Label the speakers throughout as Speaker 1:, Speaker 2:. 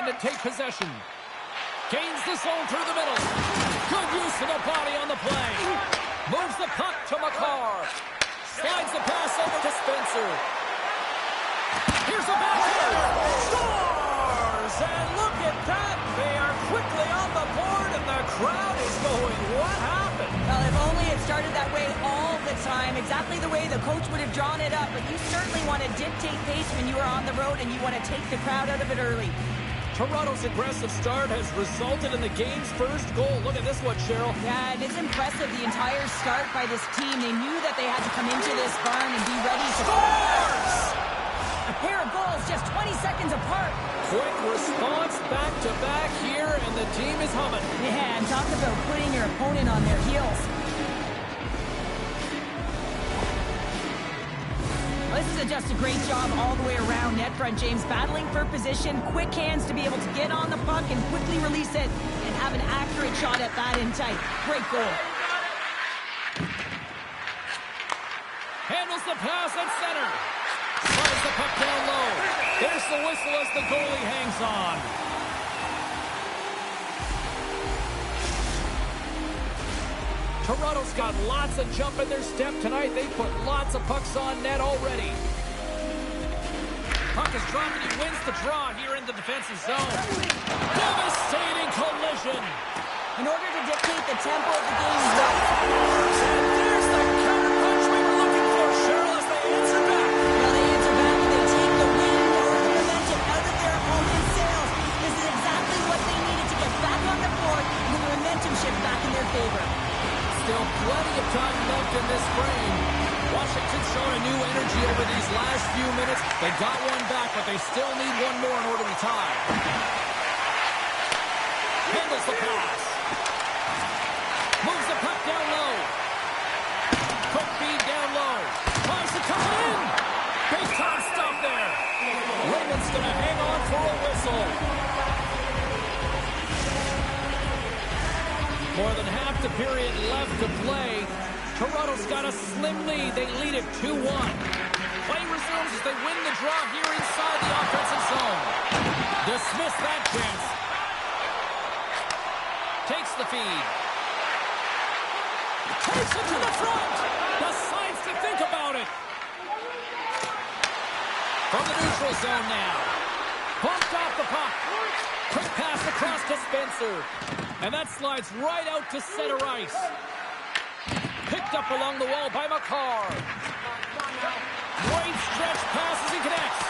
Speaker 1: to take possession. Gains the zone through the middle. Good use of the body on the play. Moves the puck to McCarr. Slides the pass over to Spencer. Here's the backhand. Scores! And look at that. They are quickly on the board, and the crowd is going, what happened?
Speaker 2: Well, if only it started that way all the time, exactly the way the coach would have drawn it up. But you certainly want to dictate pace when you are on the road, and you want to take the crowd out of it early.
Speaker 1: Toronto's aggressive start has resulted in the game's first goal. Look at this one, Cheryl.
Speaker 2: Yeah, and it's impressive, the entire start by this team. They knew that they had to come into this barn and be ready to...
Speaker 1: Scores!
Speaker 2: A pair of goals just 20 seconds apart.
Speaker 1: Quick response back-to-back here, and the team is humming.
Speaker 2: Yeah, and talk about putting your opponent on their heels. This is just a great job all the way around net front, James. Battling for position, quick hands to be able to get on the puck and quickly release it and have an accurate shot at that in tight. Great goal.
Speaker 1: Handles the pass at center. Slides the puck down low. There's the whistle as the goalie hangs on. Toronto's got lots of jump in their step tonight. They put lots of pucks on net already. Puck is dropped and he wins the draw here in the defensive zone. Devastating collision.
Speaker 2: In order to dictate the tempo of the game,
Speaker 1: and there's the counter punch we were looking for, Cheryl, as they answer back.
Speaker 2: Well, they answer back and they take the wind or the momentum out of their opponent's sails. This is exactly what they needed to get back on the board and the momentum shift back in their favor.
Speaker 1: Still plenty of time left in this frame. Washington's shown a new energy over these last few minutes. They got one back, but they still need one more in order to tie. Handles the pass. Moves the puck down low. Quick feed down low. Tries to come in. Big time stop there. Raymond's going to hang on for a whistle. More than half the period left to play. Toronto's got a slim lead. They lead it 2-1. Play resumes as they win the draw here inside the offensive zone. Dismiss that chance. Takes the feed. Takes it to the front. Decides to think about it. From the neutral zone now. Bumped off the puck. Quick pass across to Spencer. And that slides right out to center ice. Picked up along the wall by McCarr. Great stretch pass as he connects.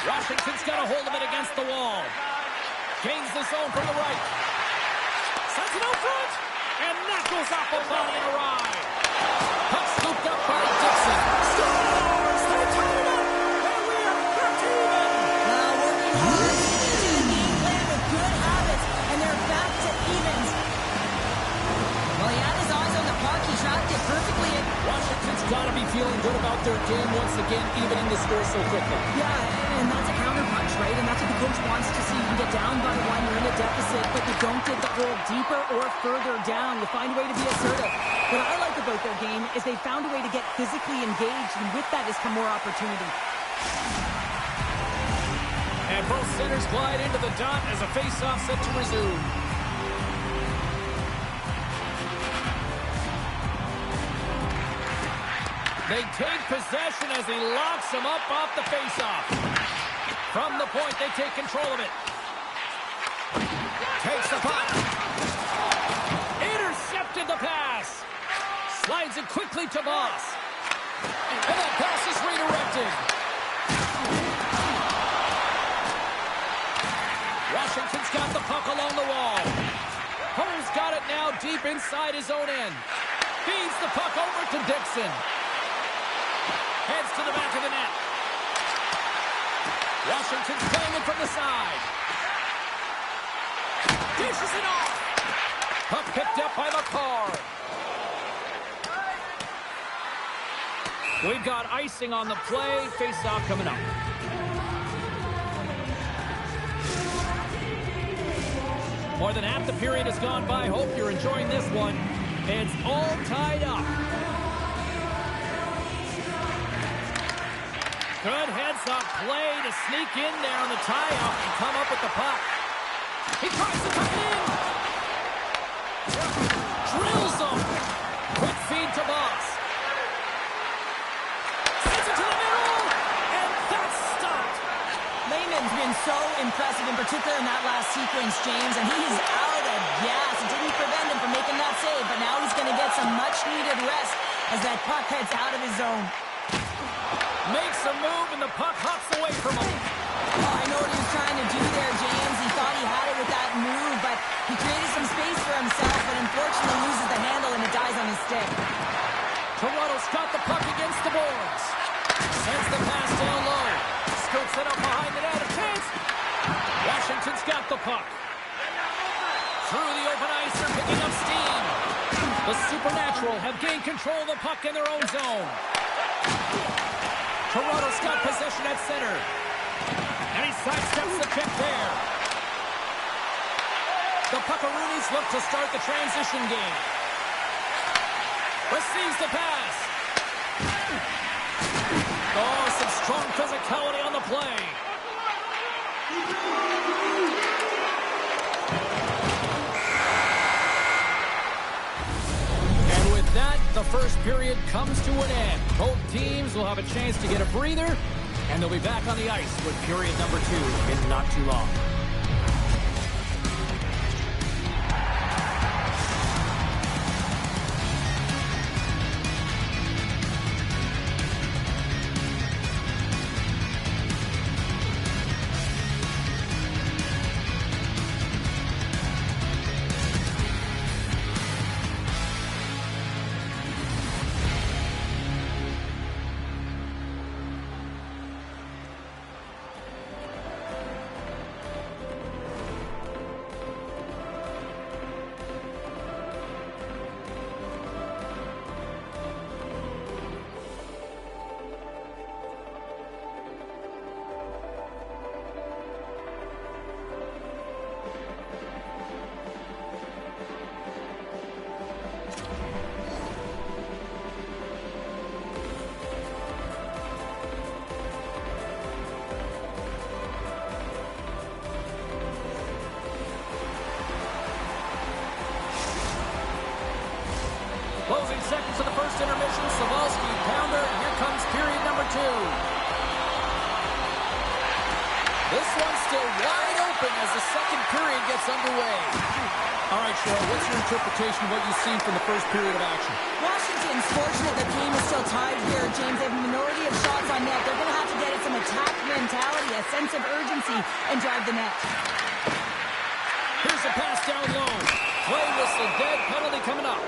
Speaker 1: Washington's got a hold of it against the wall. Gains the zone from the right. Sends it out front. And that goes off the body and awry. Puck scooped up by Dixon. Scores! They tie it up. And we are back even.
Speaker 2: Now working hard to the game plan with good habits. And they're back to evens. Well, he had his eyes on the puck. He tracked it perfectly.
Speaker 1: Washington's got to be feeling good about their game once again, evening the score so quickly.
Speaker 2: Yeah, and that's a counter punch, right? And that's what the coach wants to see. You get down by one, you're in a deficit, but you don't dig the hole deeper or further down. You find a way to be assertive. What I like about their game is they found a way to get physically engaged, and with that has come more opportunity.
Speaker 1: And both centers glide into the dot as a face-off set to resume. They take possession as he locks him up off the face-off. From the point, they take control of it. Takes the puck. Intercepted the pass. Slides it quickly to Moss. And that pass is redirected. Washington's got the puck along the wall. Ho's got it now deep inside his own end. Feeds the puck over to Dixon. Heads to the back of the net. Washington's playing it from the side. Dishes it off. Puck picked up by McCarr. We've got icing on the play. Face-off coming up. More than half the period has gone by. Hope you're enjoying this one. It's all tied up. Good heads-up play to sneak in there on the tie-up and come up with the puck. He tries to tuck it in. Drills him. Quick feed to Boss. Sends it to the middle. And that's stopped.
Speaker 2: Lehman's been so impressive, in particular in that last sequence, James, and he's out of gas. It didn't prevent him from making that save, but now he's going to get some much-needed rest as that puck heads out of his zone.
Speaker 1: Makes a move, and the puck hops away from him.
Speaker 2: Oh, I know what he was trying to do there, James. He thought he had it with that move, but he created some space for himself, but unfortunately loses the handle, and it dies on his stick.
Speaker 1: Toronto's got the puck against the boards. Sends the pass down low. Scoots it up behind the net. A chance. Washington's got the puck. Through the open ice, they're picking up steam. The Supernatural have gained control of the puck in their own zone. Toronto's got possession at center. And he sidesteps the check there. The Puckaroonies look to start the transition game. Receives the pass. Oh, some strong physicality on the play. And with that, the first period comes to an end. Both teams will have a chance to get a breather, and they'll be back on the ice with period number 2 in not too long. Closing seconds of the first intermission. Savalsky, pounder, and here comes period number 2. This one's still wide open as the second period gets underway. All right, Cheryl, what's your interpretation of what you've seen from the first period of action?
Speaker 2: Washington's fortunate the game is still tied here, James. They have a minority of shots on net. They're going to have to get it some attack mentality, a sense of urgency, and drive the net.
Speaker 1: Here's a pass down low. Play whistle dead, penalty coming up.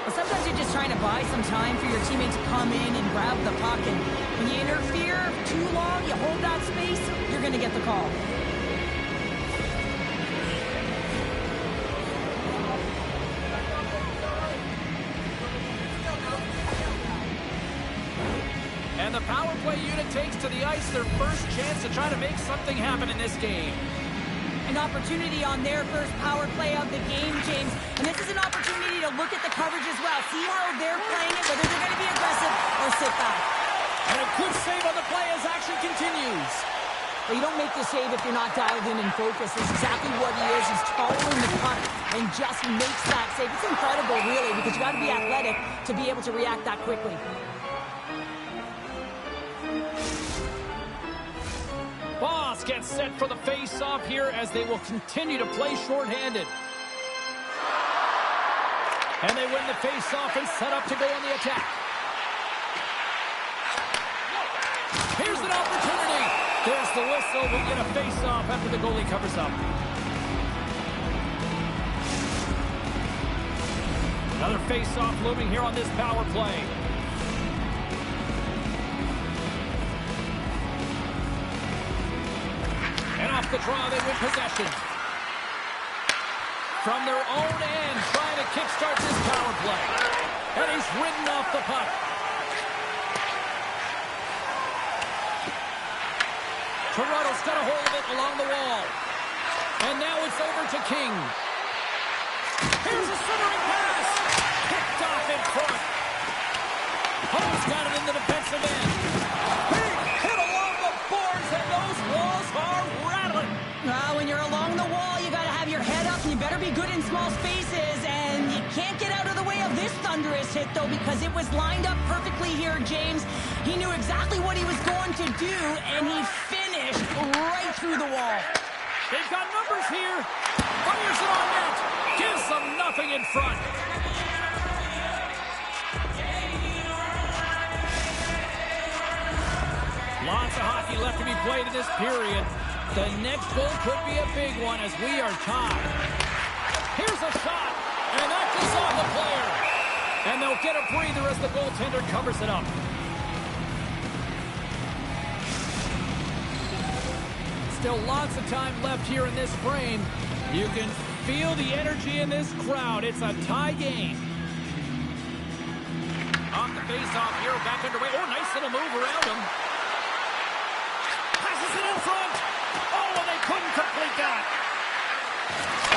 Speaker 2: Well, sometimes you're just trying to buy some time for your teammate to come in and grab the puck, and when you interfere too long, you hold that space, you're going to get the call.
Speaker 1: And the power play unit takes to the ice their first chance to try to make something happen in this game.
Speaker 2: An opportunity on their first power play of the game, James. And this is an opportunity to look at the coverage as well. See how they're playing it, whether they're going to be aggressive or sit back.
Speaker 1: And a good save on the play as action continues.
Speaker 2: Well, you don't make the save if you're not dialed in and focused. That's exactly what he is. He's following the puck and just makes that save. It's incredible, really, because you got to be athletic to be able to react that quickly.
Speaker 1: Boss gets set for the face-off here as they will continue to play shorthanded. And they win the face-off and set up to go on the attack. Here's an opportunity. There's the whistle. We get a face-off after the goalie covers up. Another face-off looming here on this power play. And off the draw, they win possession. From their own end, trying to kickstart this power play. And he's ridden off the puck. Toronto's got a hold of it along the wall. And now it's over to King. Here's a centering pass. Kicked off in front. Holmes He's got it in the defensive end. Big hit along the boards, and those walls are rattling.
Speaker 2: When you're along the wall, you got to have your head up, and you better be good in small spaces. And you can't get out of the way of this thunderous hit, though, because it was lined up perfectly here, James. He knew exactly what he was going to do, and he finished right through the wall.
Speaker 1: They've got numbers here. Fires it on net. Gives them nothing in front. Lots of hockey left to be played in this period. The next goal could be a big one as we are tied. Here's a shot, and that goes off the player. And they'll get a breather as the goaltender covers it up. Still lots of time left here in this frame. You can feel the energy in this crowd. It's a tie game. Off the face-off here, back underway. Oh, nice little move around him. Passes it in front. Oh, and they couldn't complete that.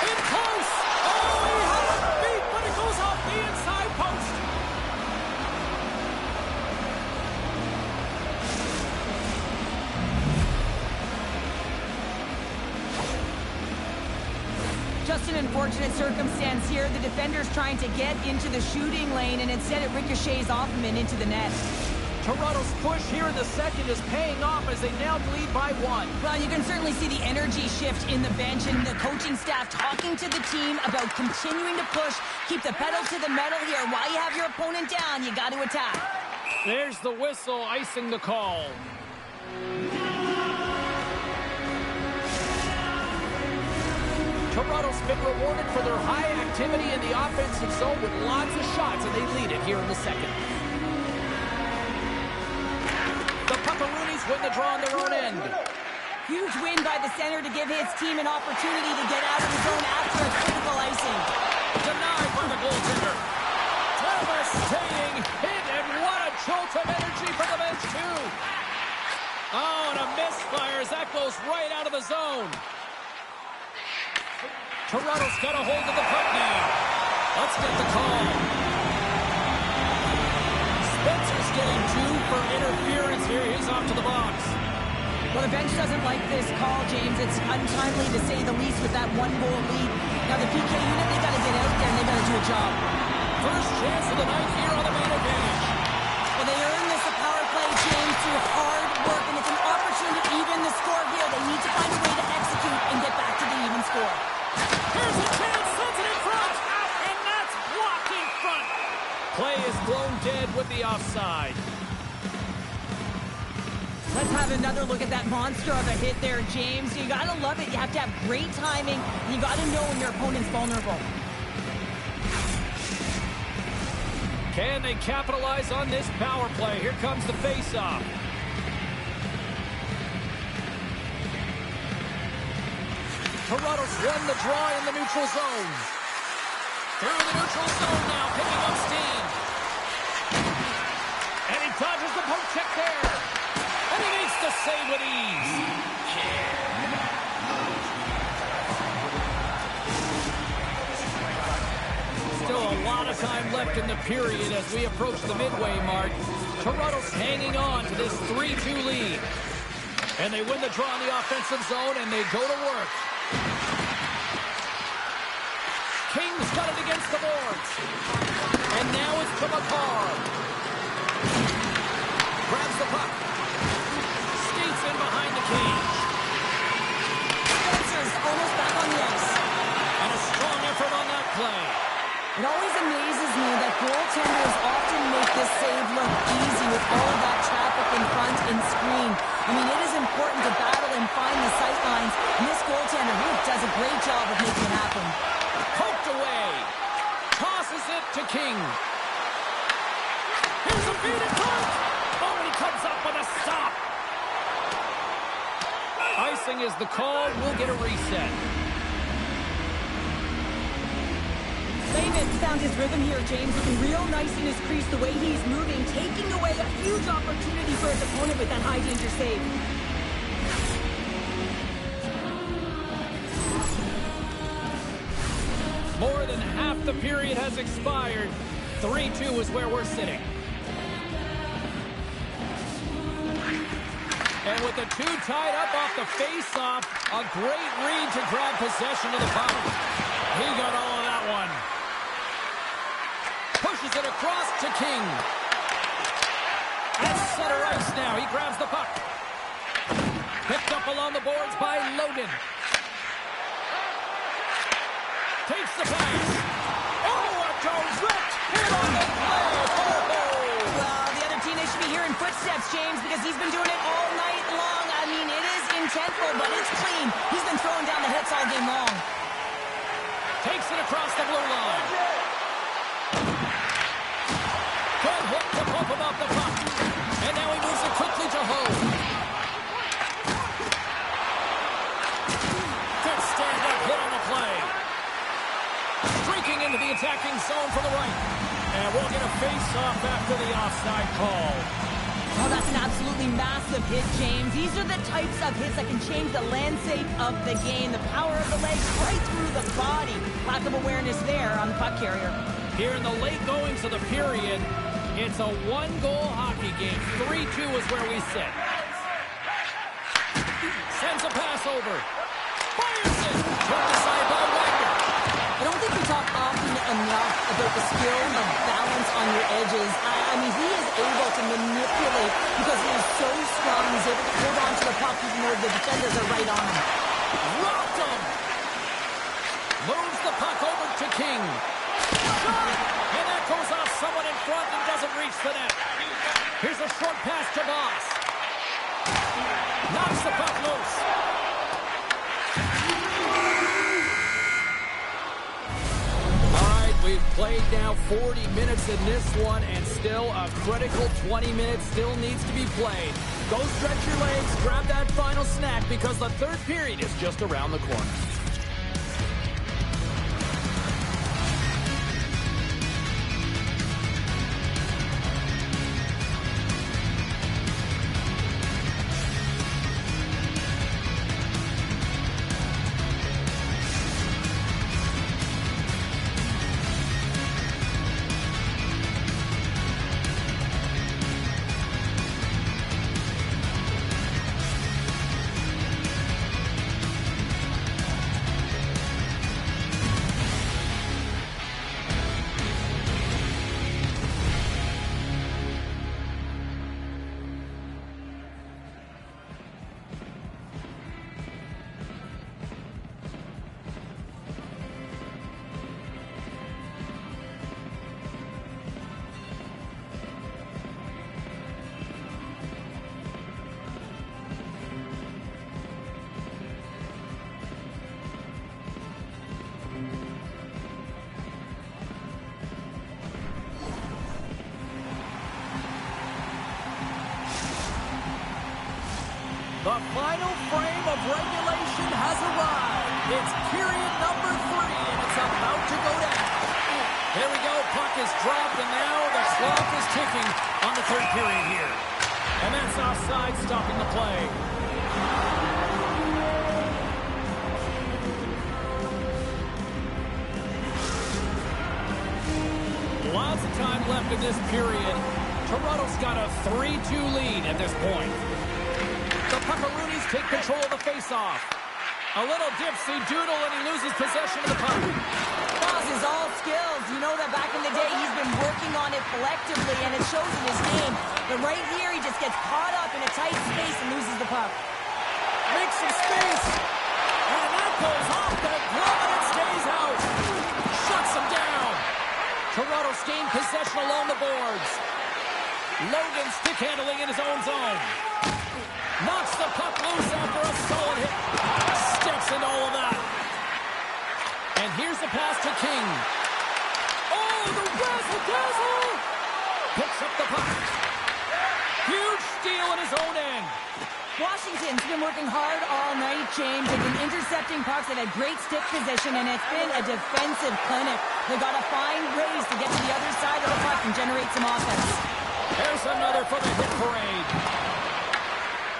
Speaker 1: In close. Oh, he had it beat, but it goes off the inside post.
Speaker 2: Just an unfortunate circumstance here. The defender's trying to get into the shooting lane, and instead it ricochets off him and into the net.
Speaker 1: Toronto's push here in the second is paying off as they now lead by 1.
Speaker 2: Well, you can certainly see the energy shift in the bench and the coaching staff talking to the team about continuing to push, keep the pedal to the metal here. While you have your opponent down, you got to attack.
Speaker 1: There's the whistle icing the call. Toronto's been rewarded for their high activity in the offensive zone with lots of shots, and they lead it here in the second. The Pepperoonies win the draw on their own end.
Speaker 2: Huge win by the center to give his team an opportunity to get out of the zone after a critical icing.
Speaker 1: Denied by the goaltender. Devastating hit, and what a jolt of energy for the bench, too. Oh, and a misfire as that goes right out of the zone. Toronto's got a hold of the puck now. Let's get the call. Spencer's getting 2 for interference here. He's off to the box.
Speaker 2: Well, the bench doesn't like this call, James. It's untimely to say the least with that 1-goal lead. Now, the PK unit, they got to get out there and they got to do a job.
Speaker 1: First chance of the night here on the main advantage.
Speaker 2: Well, they earned this a power play, James, through hard work, and it's an opportunity to even the score here. They need to find a way to execute and get back to the even score.
Speaker 1: Here's a chance, sends it in front, and that's blocked in front. Play is blown dead with the offside.
Speaker 2: Let's have another look at that monster of a hit there, James. You got to love it. You have to have great timing, and you got to know when your opponent's vulnerable.
Speaker 1: Can they capitalize on this power play? Here comes the face-off. Toronto's won the draw in the neutral zone. Through the neutral zone now, picking up steam. And he dodges the poke check there. And he makes the save with ease. Still a lot of time left in the period as we approach the midway mark. Toronto's hanging on to this 3-2 lead. And they win the draw in the offensive zone, and they go to work. King's got it against the boards. And now it's to McCarr. Grabs the puck. Skates in behind the cage.
Speaker 2: Spencer's almost back on the ice.
Speaker 1: And a strong effort on that play.
Speaker 2: It always amazes me that goaltenders often make this save look easy with all of that traffic in front and screen. I mean, it is important to battle and find the sight lines, and this goaltender does a great job of making it happen.
Speaker 1: Poked away. Tosses it to King. Here's a beat in front. Oh, and he comes up with a stop. Icing is the call. We'll get a reset.
Speaker 2: Layman found his rhythm here, James, looking real nice in his crease, the way he's moving, taking away a huge opportunity for his opponent with that high-danger save.
Speaker 1: More than half the period has expired. 3-2 is where we're sitting. And with the two tied up off the face-off, a great read to grab possession of the puck. He got all of that one. Pushes it across to King. At center ice now. He grabs the puck. Picked up along the boards by Logan. Takes the pass. Oh, a direct hit on the play.
Speaker 2: Well, the other team, they should be hearing footsteps, James, because he's been doing it all night long. I mean, it is intentful, but it's clean. He's been throwing down the hits all game long.
Speaker 1: Takes it across the blue line. Good hit to bump him off the puck. And now he moves it quickly to Ho. Good stand-up hit on the play. Streaking into the attacking zone for the right. And we'll get a face-off after the offside call.
Speaker 2: Oh, that's an absolutely massive hit, James. These are the types of hits that can change the landscape of the game. The power of the legs right through the body. Lack of awareness there on the puck carrier.
Speaker 1: Here in the late goings of the period, it's a one-goal hockey game. 3-2 is where we sit. Sends a pass over. Fires it. Turned aside by Wagner.
Speaker 2: I don't think we talk often enough about the skill and the balance on your edges. I mean, he is able to manipulate because he is so strong. He's able to hold on to the puck even though the defenders are right on him.
Speaker 1: Rocked him. Moves the puck over to King. Shot! And that goes off someone in front and doesn't reach the net. Here's a short pass to Voss. Knocks the puck loose. We've played now 40 minutes in this one, and still a critical 20 minutes still needs to be played. Go stretch your legs, grab that final snack, because the third period is just around the corner. The final frame of regulation has arrived. It's period number 3, and it's about to go down. There we go. Puck is dropped, and now the clock is ticking on the third period here. And that's offside, stopping the play. Lots of time left in this period. Toronto's got a 3-2 lead at this point. The Puckaroonies take control of the face-off. A little dipsy doodle, and he loses possession of the puck.
Speaker 2: Boss is all skills. You know that back in the day, he's been working on it collectively, and it shows in his game. But right here, he just gets caught up in a tight space and loses the puck.
Speaker 1: Makes some space. And that goes off the glove, and it stays out. Shuts him down. Toronto's gained possession along the boards. Logan stick handling in his own zone. Knocks the puck loose after a solid hit. Steps into all of that. And here's the pass to King. Oh, the razzle-dazzle! Picks up the puck. Huge steal in his own end.
Speaker 2: Washington's been working hard all night, James. They've been intercepting pucks. They've had great stick position, and it's been a defensive clinic. They've got to find ways to get to the other side of the puck and generate some offense.
Speaker 1: There's another for the hit parade.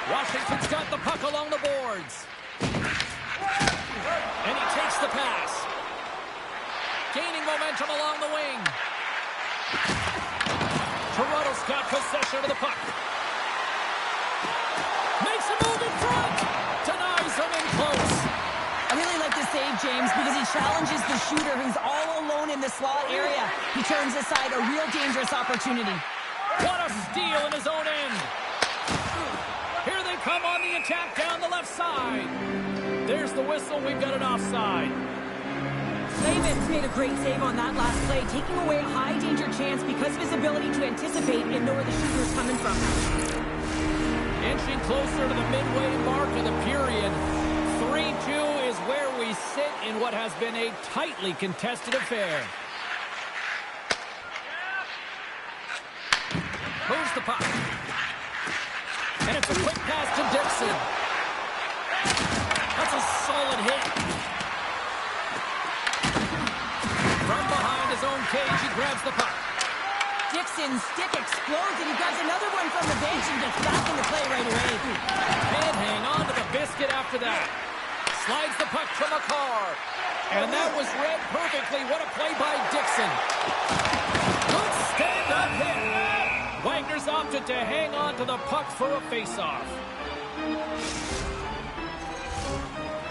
Speaker 1: Washington's got the puck along the boards. And he takes the pass. Gaining momentum along the wing. Toronto's got possession of the puck. Makes
Speaker 2: challenges the shooter who's all alone in the slot area. He turns aside a real dangerous opportunity.
Speaker 1: What a steal in his own end. Here they come on the attack down the left side. There's the whistle. We've got an offside.
Speaker 2: Layman's made a great save on that last play, taking away a high-danger chance because of his ability to anticipate and know where the shooter's coming from.
Speaker 1: Inching closer to the midway mark of the period. 3-2 is where we sit in what has been a tightly contested affair. Moves the puck. And it's a quick pass to Dixon. That's a solid hit. From behind his own cage, he grabs the puck.
Speaker 2: Dixon's stick explodes, and he grabs another one from the bench and gets back into play right away.
Speaker 1: Can't hang on to the biscuit after that. Slides the puck to McCarr. And that was read perfectly. What a play by Dixon. Good stand-up hit. Wagner's opted to hang on to the puck for a face-off.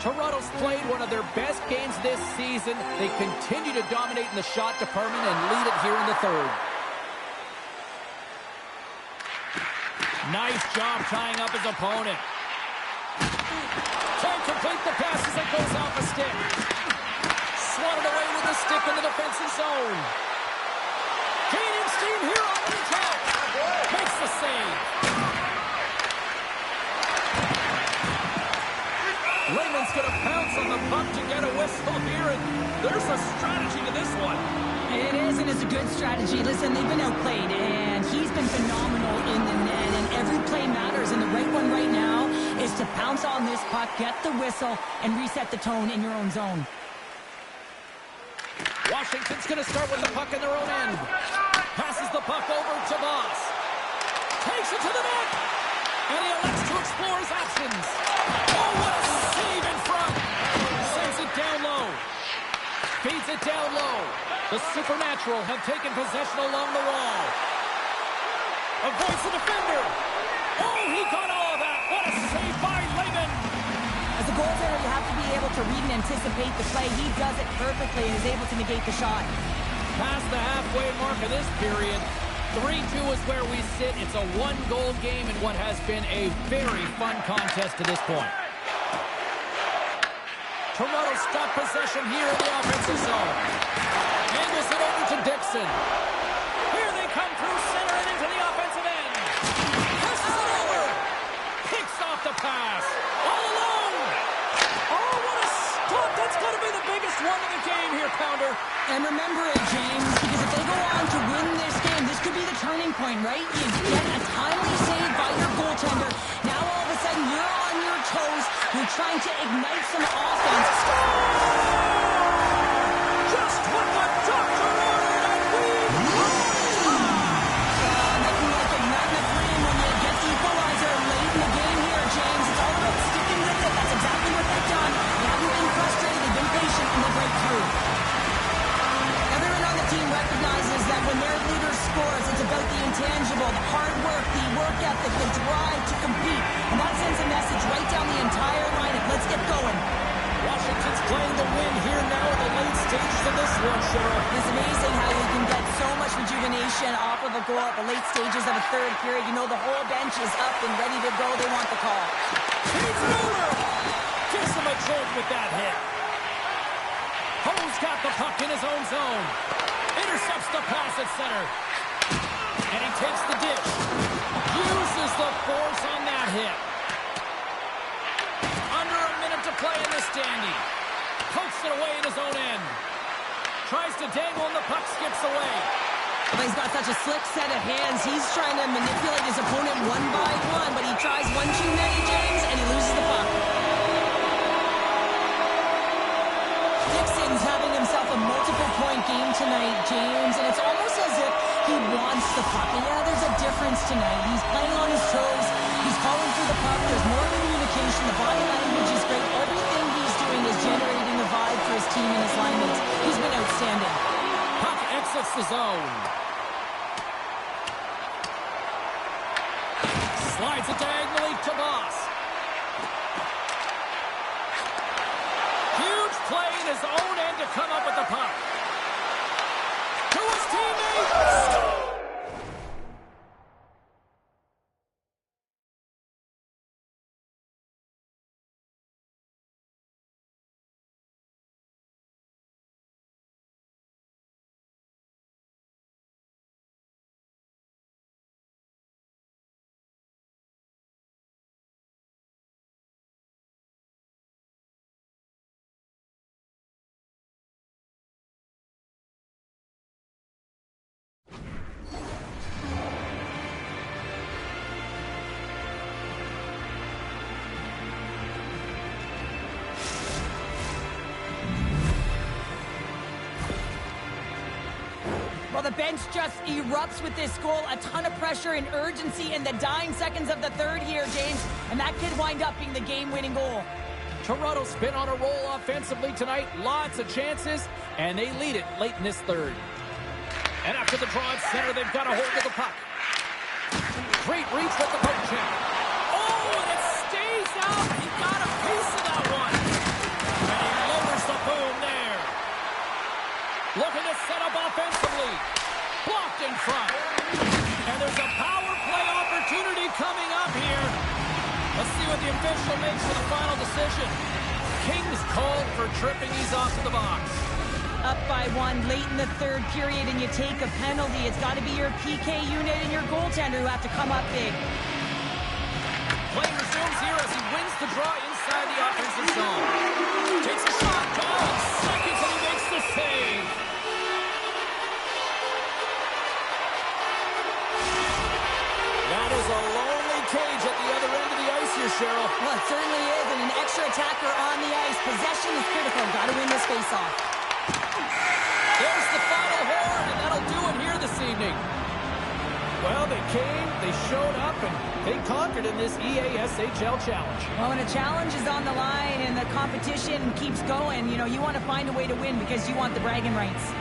Speaker 1: Toronto's played one of their best games this season. They continue to dominate in the shot department and lead it here in the third. Nice job tying up his opponent. Can't complete the pass as it goes off a stick. Swatted away with the stick in the defensive zone. Gaining steam here on the attack. Makes the save. Layman's going to pounce on the puck to get a whistle here, and there's a strategy to this one.
Speaker 2: It is, and it's a good strategy. Listen, they've been outplayed, and he's been phenomenal in the net, and every play matters, and the right one right now is to pounce on this puck, get the whistle, and reset the tone in your own zone.
Speaker 1: Washington's going to start with the puck in their own end. Passes the puck over to Voss. Takes it to the net, and he elects to explore his options. Oh, what a save in front. Sends it down low. Feeds it down low. The Supernatural have taken possession along the wall. Avoids the defender. Oh, he got all of that. What a save by Layman.
Speaker 2: As a goaltender, you have to be able to read and anticipate the play. He does it perfectly and is able to negate the shot.
Speaker 1: Past the halfway mark of this period, 3-2 is where we sit. It's a one-goal game in what has been a very fun contest to this point. Toronto's got possession here in the offensive zone. Angles it over to Dixon. Here they come through center and into the offensive end. Passes it over. Picks off the pass. All alone. Oh, what a stop. That's got to be the biggest one of the game here, Pounder.
Speaker 2: And remember it, James, because if they go on to win this game, this could be the turning point, right? You get a timely save by your goaltender. Now all of a sudden you're on your toes. You're trying to ignite some offense.
Speaker 1: Just what the doctor ordered, and we
Speaker 2: nothing like igniting a flame when you get the equalizer late in the game here, James. It's all about sticking with it. That's exactly what they've done. They haven't been frustrated. They've been patient, and they break through. Everyone on the team recognizes that when their leader scores, it's about the intangible, the hard work, the work ethic, the drive to compete. And that sends a message right down the entire lineup. Let's get going.
Speaker 1: Washington's playing the win here now in the late stages of this one, Cheryl.
Speaker 2: It's amazing how you can get so much rejuvenation off of a goal at the late stages of a third period. You know the whole bench is up and ready to go. They want the call.
Speaker 1: He's over. Gives him a jolt with that hit. Ho's got the puck in his own zone. Intercepts the pass at center. And he takes the dish. Uses the force on that hit. Under a minute to play in the standing. Pokes it away in his own end. Tries to dangle and the puck skips away.
Speaker 2: But he's got such a slick set of hands. He's trying to manipulate his opponent one by one, but he tries one too many, James, and he loses the puck. Dixon's having himself a multiple-point game tonight, James, and it's almost as if he wants the puck. And yeah, there's a difference tonight. He's playing on his toes. He's calling for the puck. There's more communication. The body language is great. Everything he's doing is generating a vibe for his team and his line mates. He's been outstanding.
Speaker 1: Puck exits the zone. Slides it diagonally to Voss. Huge play in his own end to come up with the puck. To his teammate.
Speaker 2: Well, the bench just erupts with this goal. A ton of pressure and urgency in the dying seconds of the third here, James. And that could wind up being the game-winning goal.
Speaker 1: Toronto's been on a roll offensively tonight. Lots of chances, and they lead it late in this third. And after the draw at center, they've got a hold of the puck. Great reach with the poke check. Oh, and it stays out. He got a piece of that one. And he lowers the boom there. Looking to set up offensively. Blocked in front. And there's a power play opportunity coming up here. Let's see what the official makes for the final decision. Kings called for tripping. He's off to the box.
Speaker 2: Up by one late in the third period and you take a penalty. It's got to be your PK unit and your goaltender who have to come up big.
Speaker 1: Play resumes here as he wins the draw inside the offensive zone. Takes a shot, goal, seconds, and he makes the save. That is a lonely cage at the other end of the ice here, Cheryl.
Speaker 2: Well, it certainly is, and an extra attacker on the ice. Possession is critical. Got to win this face-off.
Speaker 1: There's the final horn, and that'll do it here this evening. Well, they came, they showed up, and they conquered in this EASHL challenge.
Speaker 2: Well, when a challenge is on the line and the competition keeps going, you know, you want to find a way to win because you want the bragging rights.